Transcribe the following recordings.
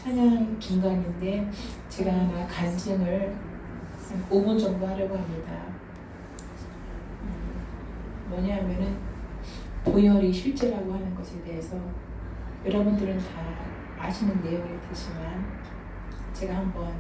찬양 중간인데 제가 하나 간증을 한 5분 정도 하려고 합니다. 뭐냐면은 보혈이 실제라고 하는 것에 대해서 여러분들은 다 아시는 내용일 테지만 제가 한번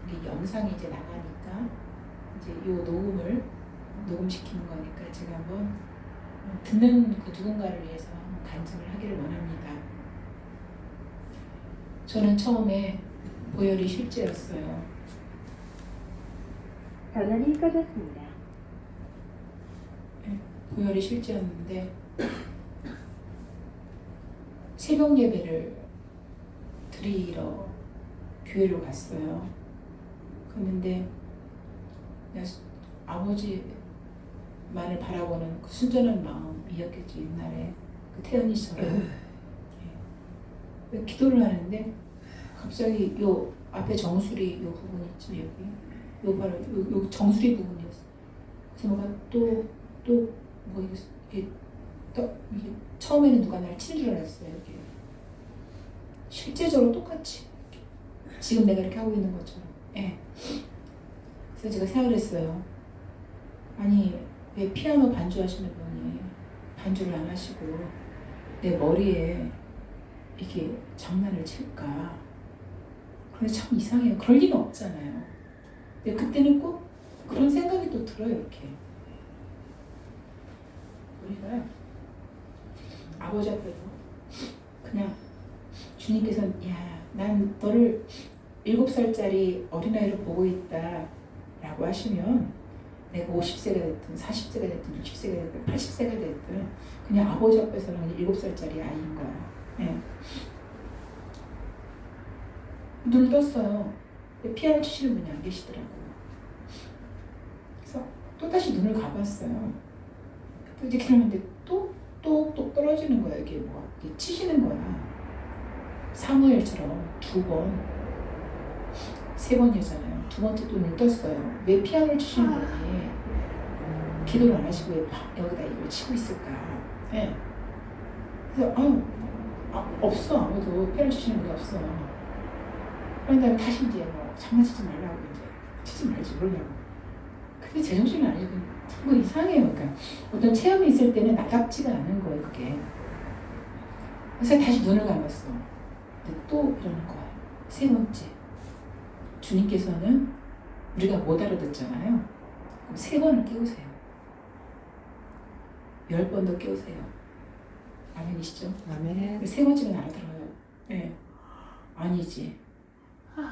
이게 영상이 이제 나가니까 이제 이 녹음을 녹음시키는 거니까 제가 한번 듣는 그 누군가를 위해서 한번 간증을 하기를 원합니다. 저는 처음에 보혈이 실제였어요. 전원이 꺼졌습니다. 보혈이 실제였는데 새벽 예배를 드리러 교회로 갔어요. 그런데 아버지만을 바라보는 그 순전한 마음이었겠죠. 옛날에 그 태연이처럼 기도를 하는데 갑자기 요 앞에 정수리 요 부분 있죠. 여기 요 바로 요 정수리 부분이었어. 그래서 뭐가 뭐 이게 처음에는 누가 날 치는 줄 알았어요. 이게 실제적으로 똑같이 지금 내가 이렇게 하고 있는 것처럼. 그래서 제가 생각을 했어요. 아니 왜 피아노 반주하시는 분이 반주를 안 하시고 내 머리에 이렇게 장난을 칠까? 그런데 참 이상해요. 그럴 리는 없잖아요. 근데 그때는 꼭 그런 생각이 또 들어요. 이렇게 우리가 아버지 앞에서 그냥 주님께서는 난 너를 7살짜리 어린아이를 보고 있다 라고 하시면 내가 50세가 됐든 40세가 됐든 60세가 됐든 80세가 됐든 그냥 아버지 앞에서는 7살짜리 아이인 거야. 눈을 떴어요. 피아노 치시는 분이 안 계시더라고요. 그래서 또다시 눈을 감았어요. 이제 그러는데 또 떨어지는 거예요. 이게 이게 치시는 거야. 사무엘처럼 2번, 3번이잖아요. 2번째 또 눈을 떴어요. 왜 피아노를 치시는 분이 기도를 안 하시고 왜 여기다 이걸 치고 있을까? 그래서 없어. 아무도 피아노 치시는 분이 없어. 그런 다음에 다시 이제 장난치지 말라고 이제 치지 말지 모르냐고. 근데 제정신이 아니고 뭐 이상해요. 그러니까 어떤 체험이 있을 때는 나답지가 않은 거예요. 그게. 그래서 다시 눈을 감았어. 근데 또 이러는 거예요. 3번째. 주님께서는 우리가 못 알아듣잖아요. 그럼 3번을 깨우세요. 10번도 깨우세요. 아멘이시죠? 아멘. 3번째는 알아들어요. 아니지.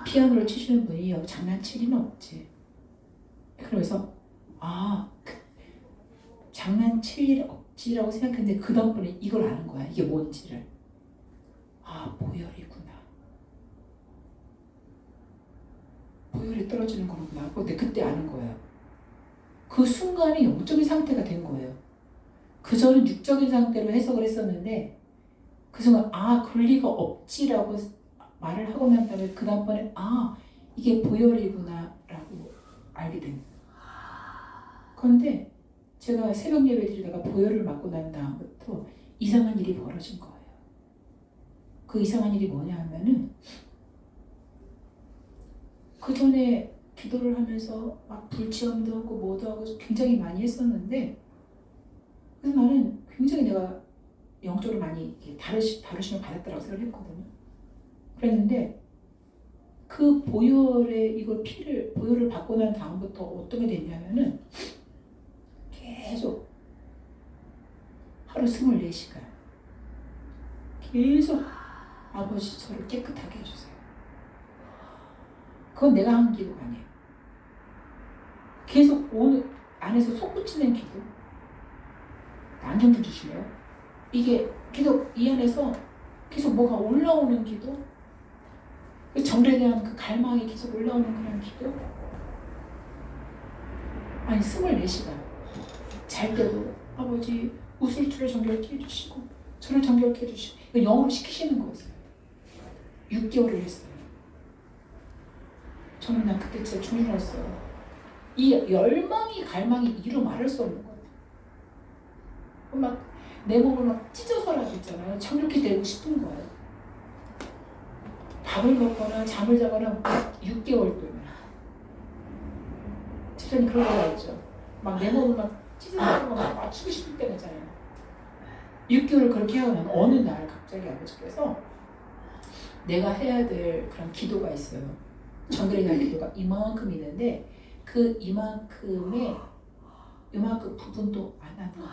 피아노를 치시는 분이 여기 장난칠 리는 없지. 그러면서 장난칠 일 없지라고 생각했는데 그 덕분에 이걸 아는 거야. 이게 뭔지를. 보혈이구나. 보혈이 떨어지는 거구나. 근데 그때 아는 거예요. 그 순간에 영적인 상태가 된 거예요. 그전은 육적인 상태로 해석을 했었는데 그 순간 그럴 리가 없지라고 말을 하고 난 다음에 그 다음번에 이게 보혈이구나 라고 알게 된 거예요. 그런데 제가 새벽 예배 드리다가 보혈을 맞고 난 다음부터 이상한 일이 벌어진 거예요. 그 이상한 일이 뭐냐 하면은 그 전에 기도를 하면서 막 불치험도 하고 뭐도 하고 굉장히 많이 했었는데 그래서 나는 굉장히 내가 영적으로 많이 다루심을 받았다고 생각을 했거든요. 그랬는데 그 보혈을 받고 난 다음부터 어떤 게 됐냐면은 계속 하루 24시간 계속 아버지 저를 깨끗하게 해주세요. 그건 내가 한 기도가 아니에요. 계속 오늘 안에서 솟구치는 기도. 안경 좀 주실래요? 이게 계속 이 안에서 계속 뭐가 올라오는 기도. 정례에 대한 그 갈망이 계속 올라오는 그런 기도. 24시간 잘 때도 아버지 우슬투를 정결케 해주시고 저를 정결케 해주시고 이거 영어로 시키시는 거였어요. 6개월을 했어요. 저는 난 그때 진짜 죽는 줄 알았어요. 이 열망이 갈망이 이루 말할 수 없는 거예요. 막 내 몸을 막 찢어서라도 있잖아요. 정결케 되고 싶은 거예요. 밥을 먹거나 잠을 자거나 6개월 동안. 집사님 그런 거 있죠. 막 내 몸을 막 찢어내고 막 맞추고 싶을 때가 있잖아요. 6개월 그렇게 하면 어느 날 갑자기 아버지께서 내가 해야 될 그런 기도가 있어요. 정글에 대한 기도가 이만큼 있는데 그 이만큼 부분도 안 하는 거예요.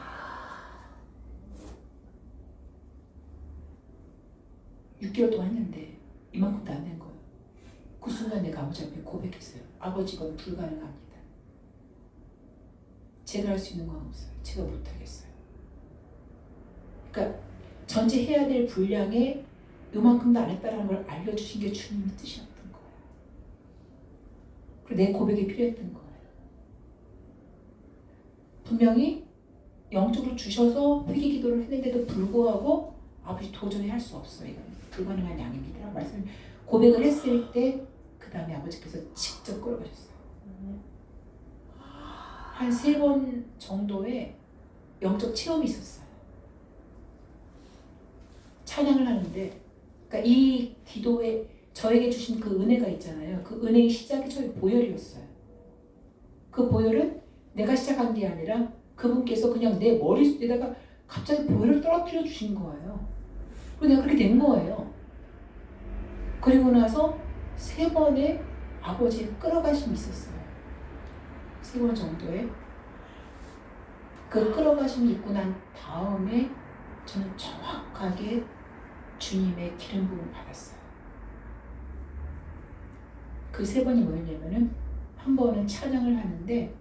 6개월 동안 했는데 이만큼도 안 된 거예요. 그 순간 내가 아버지 앞에 고백했어요. 아버지 이건 불가능합니다. 제가 할 수 있는 건 없어요. 제가 못하겠어요. 그러니까 전체 해야 될 분량에 요만큼도 안 했다는 걸 알려주신 게 주님의 뜻이었던 거예요. 그리고 내 고백이 필요했던 거예요. 분명히 영적으로 주셔서 회개 기도를 했는데도 불구하고 아버지 도저히 할 수 없어요. 이건 불가능한 양입니다. 라고 고백을 했을 때 그 다음에 아버지께서 직접 끌어가셨어요. 한 3번 정도의 영적 체험이 있었어요. 찬양을 하는데 그러니까 이 기도에 저에게 주신 그 은혜가 있잖아요. 그 은혜의 시작이 저희 보혈이었어요. 그 보혈은 내가 시작한 게 아니라 그분께서 그냥 내 머릿속에다가 갑자기 보혈을 떨어뜨려 주신 거예요. 그리고 내가 그렇게 된 거예요. 그리고 나서 3번의 아버지의 끌어가심이 있었어요. 3번 정도의 그 끌어가심이 있고 난 다음에 저는 정확하게 주님의 기름 부음을 받았어요. 그 3번이 뭐였냐면은 한 번은 찬양을 하는데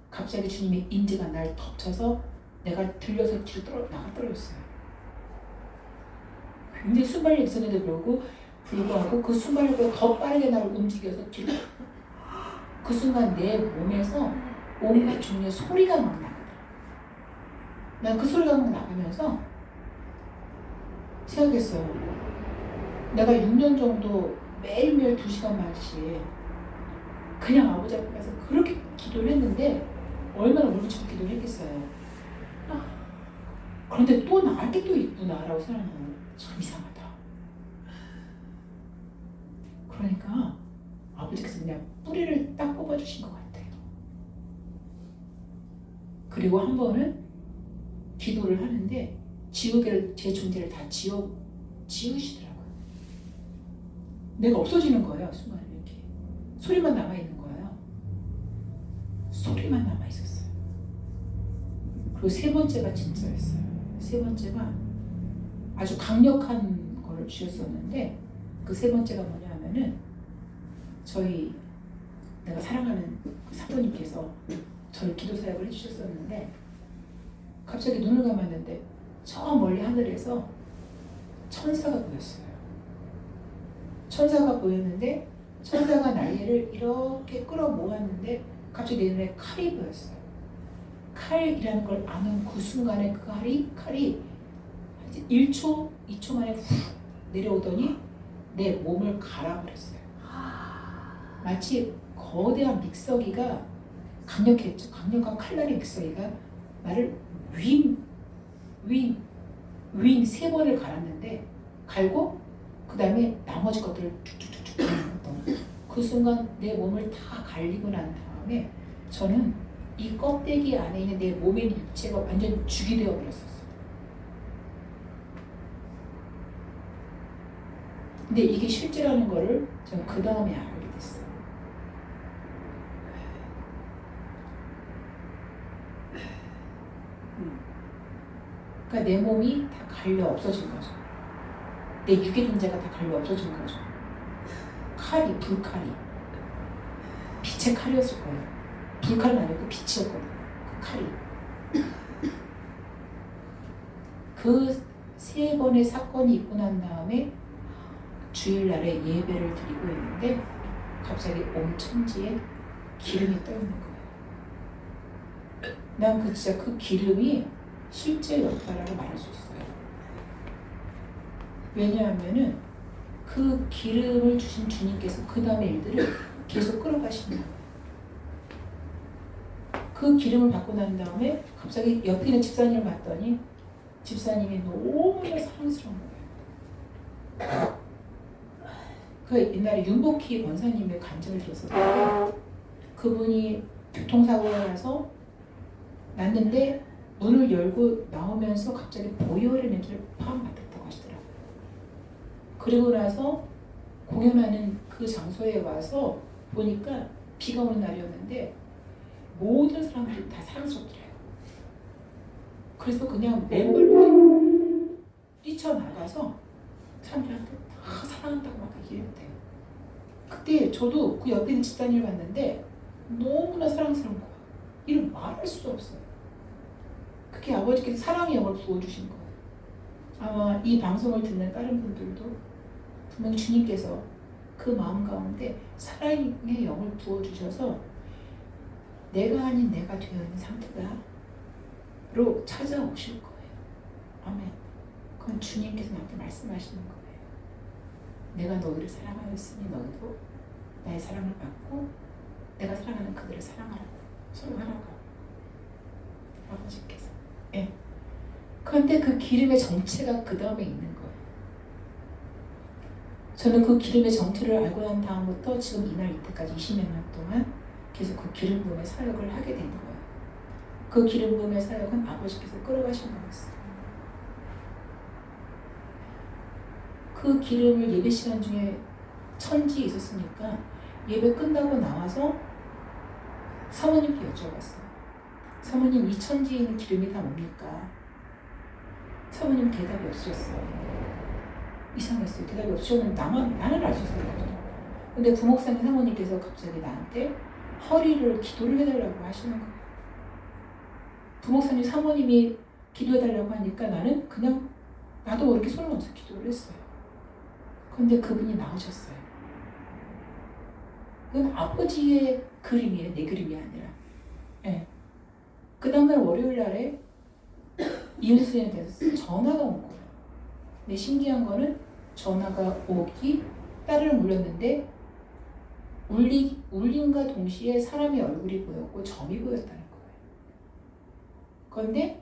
갑자기 주님의 임재가 날 덮쳐서 내가 들려서 뒤로 나가 떨어졌어요. 굉장히 순발력이 있었는데도 불구하고 그 순발력보다 더 빠르게 나를 움직여서 뒤로 그 순간 내 몸에서 온갖 종류의 소리가 막 나거든. 난 그 소리가 막 나가면서 생각했어요. 내가 6년 정도 매일매일 2시간만씩 그냥 아버지 앞에 가서 그렇게 기도를 했는데 얼마나 울부짖고 기도를 했겠어요. 그런데 또 나갈 게 또 있구나라고 생각하면 참 이상하다. 그러니까 아버지께서 그냥 뿌리를 딱 뽑아주신 것 같아요. 그리고 한 번은 기도를 하는데 지우개를 제 존재를 다 지우시더라고요. 내가 없어지는 거예요. 순간에 이렇게 소리만 남아있는 거예요. 소리만 남아있었어요. 그리고 3번째가 진짜였어요. 3번째가 아주 강력한 거를 주셨었는데 그 3번째가 뭐냐 하면은 내가 사랑하는 그 사모님께서 저를 기도 사역을 해주셨었는데 갑자기 눈을 감았는데 저 멀리 하늘에서 천사가 보였어요. 천사가 보였는데 천사가 날개를 이렇게 끌어모았는데 갑자기 내 눈에 칼이 보였어요. 칼이라는 걸 아는 그 순간에 그 칼이 1초, 2초 만에 훅 내려오더니 내 몸을 갈아버렸어요. 마치 거대한 믹서기가 강력했죠. 강력한 칼날의 믹서기가 나를 윙 3번을 갈았는데 갈고 그 다음에 나머지 것들을 툭툭툭툭 갈았던 그 순간 내 몸을 다 갈리고 난 다음에 저는 이 껍데기 안에 있는 내 몸의 육체가 완전 죽이 되어 버렸었어요. 근데 이게 실제라는 거를 저는 그 다음에 알게 됐어요. 그러니까 내 몸이 다 갈려 없어진 거죠. 내 육의 존재가 다 갈려 없어진 거죠. 불칼이 빛의 칼이었을 거예요. 불칼은 아니고 빛이었거든요. 그 칼이. 그 3번의 사건이 있고 난 다음에 주일날에 예배를 드리고 있는데 갑자기 온 천지에 기름이 떠 있는 거예요. 난 진짜 그 기름이 실제였다라고 말할 수 있어요. 왜냐하면은 그 기름을 주신 주님께서 그 다음의 일들을 계속 끌어가신다. 그 기름을 받고 난 다음에 갑자기 옆에 있는 집사님을 봤더니 집사님이 너무나 사랑스러운 거예요. 그 옛날에 윤복희 권사님의 간증을 들었었는데 그분이 교통사고가 나서 났는데 문을 열고 나오면서 갑자기 보혈의 냄새를 팍 맡았다고 하시더라고요. 그리고 나서 공연하는 그 장소에 와서 보니까 비가 오는 날이었는데 모든 사람들이 다 사라졌더래요. 그래서 그냥 맨발로 뛰쳐나가서 사람들한테 다 사랑한다고 막 얘기했대요. 그때 저도 그 옆에 있는 집사님을 봤는데 너무나 사랑스러운 거예요. 이를 말할 수 없어요. 그게 아버지께서 사랑의 영을 부어주신 거예요. 아마 이 방송을 듣는 다른 분들도 분명히 주님께서 그 마음 가운데 사랑의 영을 부어주셔서 내가 아닌 내가 되어 있는 상태가로 찾아오실 거예요. 아멘. 그건 주님께서 나한테 말씀하시는 거예요. 내가 너희를 사랑하였으니 너희도 나의 사랑을 받고 내가 사랑하는 그들을 사랑하라고. 서로 하라고. 아버지께서. 예. 그런데 그 기름의 정체가 그 다음에 있는 거예요. 저는 그 기름의 정체를 알고 난 다음부터 지금 이날 이때까지 20몇 년 동안 계속 그 기름 부음의 사역을 하게 된 거예요. 그 기름 부음의 사역은 아버지께서 끌어가신 거였어요. 그 기름을 예배 시간 중에 천지에 있었으니까 예배 끝나고 나와서 사모님께 여쭤봤어요. 사모님, 이 천지에 있는 기름이 다 뭡니까? 사모님 대답이 없으셨어요. 이상했어요. 대답이 없으셨는데 나는 알 수 있었거든요. 근데 부목사님 사모님께서 갑자기 나한테 허리를 기도를 해달라고 하시는 거예요. 부목사님 사모님이 기도해달라고 하니까 나는 그냥 나도 모르게 손을 얹어서 기도를 했어요. 그런데 그분이 나오셨어요. 그건 아버지의 그림이에요. 내 그림이 아니라. 네. 그 다음날 월요일 날에 이은수에 대해서 전화가 온 거예요. 근데 신기한 거는 전화가 오기 딸을 물렸는데 울림과 동시에 사람의 얼굴이 보였고 점이 보였다는 거예요. 그런데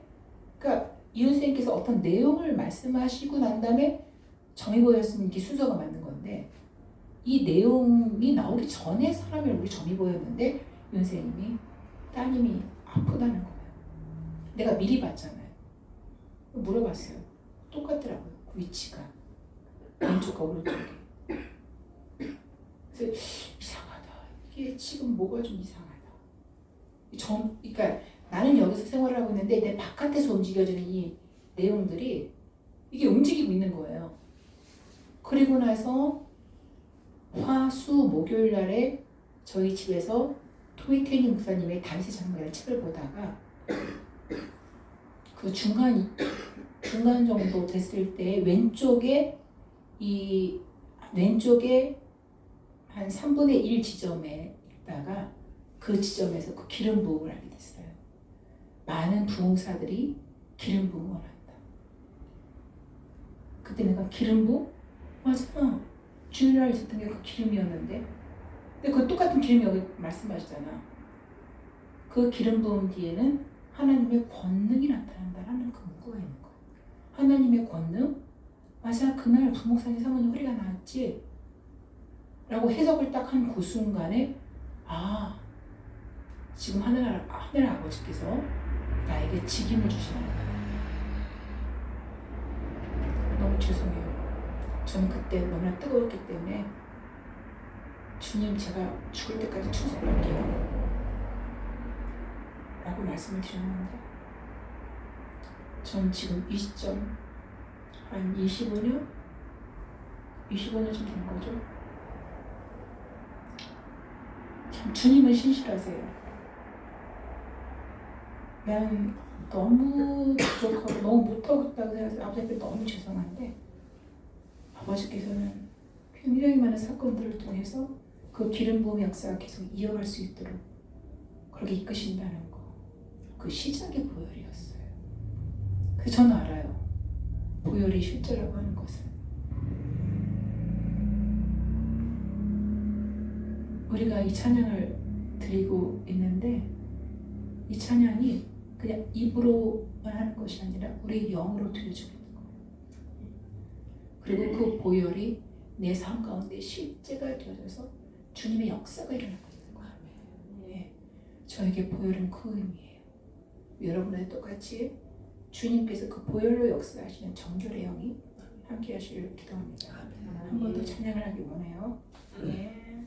그러니까 이은수님께서 어떤 내용을 말씀하시고 난 다음에 점이 보였으면 이게 순서가 맞는 건데 이 내용이 나오기 전에 사람의 얼굴이 점이 보였는데 윤생님이 따님이 아프다는 거예요. 내가 미리 봤잖아요. 물어봤어요. 똑같더라고요. 그 위치가 왼쪽과 오른쪽이. 그래서 이상하다. 이게 지금 뭐가 좀 이상하다. 그러니까 나는 여기서 생활을 하고 있는데 내 바깥에서 움직여지는 이 내용들이 이게 움직이고 있는 거예요. 그리고 나서 화수 목요일 날에 저희 집에서 토이테니 목사님의 다윗의 장막이라는 책을 보다가 그 중간 정도 됐을 때 왼쪽에 한 3분의 1 지점에 있다가 그 지점에서 그 기름 부음을 알게 됐어요. 많은 부흥사들이 기름 부음을 한다. 그때 내가 기름 부음? 맞아. 주일날 있었던 게 그 기름이었는데 근데 그 똑같은 기름이 여기 말씀하시잖아. 그 기름 부음 뒤에는 하나님의 권능이 나타난다라는 그 문구가 있는 거야. 하나님의 권능? 맞아. 그날 부목사님 사모님 허리가 나았지? 라고 해석을 딱 한 그 순간에 지금 하늘 아버지께서 나에게 직임을 주시는 거예요. 너무 죄송해요. 저는 그때 너무나 뜨거웠기 때문에 주님 제가 죽을 때까지 충성할게요 라고 말씀을 드렸는데 전 지금 이 시점 한 25년쯤 된 거죠. 참 주님은 신실하세요. 난 너무 부족하고 너무 못하고 있다고 생각해서 아버지께 너무 죄송한데 아버지께서는 굉장히 많은 사건들을 통해서 그 기름 부음 역사가 계속 이어갈 수 있도록 그렇게 이끄신다는 거. 그 시작이 보혈이었어요. 그래서 저는 알아요. 보혈이 실제라고 하는 것을. 우리가 이 찬양을 드리고 있는데 이 찬양이 그냥 입으로만 하는 것이 아니라 우리 영으로 들려주고 있는 거예요. 그리고 그 보혈이 내 삶 가운데 실제가 되어져서 주님의 역사가 일어나고 있는 거예요. 네. 저에게 보혈은 그 의미예요. 여러분의 똑같이 주님께서 그 보혈로 역사하시는 정결의 영이 함께 하시기를 기도합니다. 한 번 더 찬양을 하기 원해요. 네.